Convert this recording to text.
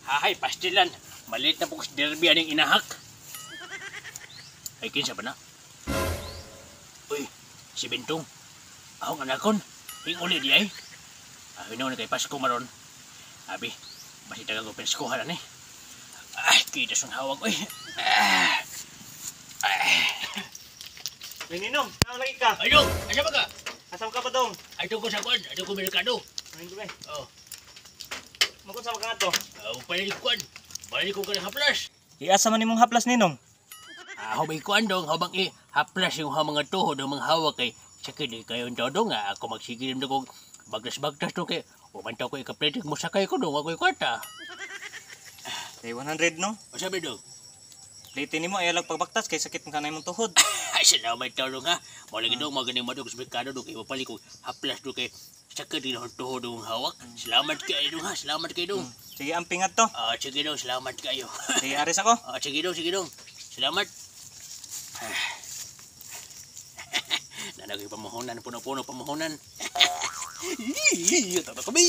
Hahay, pastilan. Malit na po kasi derby aning inahak. Ay, kinsa ba na? Uy, si Bintong. Ahong anakon. Hinguli di ay. Hinaw na kay Pasko maron. Abi, basi taga ko Paskohan na ni. Ay, kita siyang hawag. Uy. Ninong, saan lagi ka? Ay, dong! Asa ba ka? Asam ka pa dong? Ay, ko sa kwan. Ay, ko merkado. Ayun ko ba? Oh. Magkot sa mga to. Pwede kwan. Pwede ko ka ng haplas. Iasa man nimong haplas ninong. Hubay kwan dong. Habang haplas yung mga tuhod ng mga hawak kay sakit kayo yung todo nga. Ako magsigilim na kong bagtas-bagtas to kay umantaw ko ikapretik mo sakay ko dong. Ako'y kwarta. Kay 100 no? O sabi dong? Plate nimo ay alag pagbaktas kay sakit ng kanay mong tuhod. Ay, salamat tao dong ha. Malagi dong maganing madog sa merkado dong. Kaya mapali ko haplas dong kay sakit din ang tuhod ng hawak. Salamat kayo dong ha. Salamat kayo dong. Sige, ampingat to. Sige dong. Salamat kayo. Sige, aris ako. Sige dong. Sige dong. Salamat. Nanagay pamahunan. Puno-puno pamahunan. Ito na kami.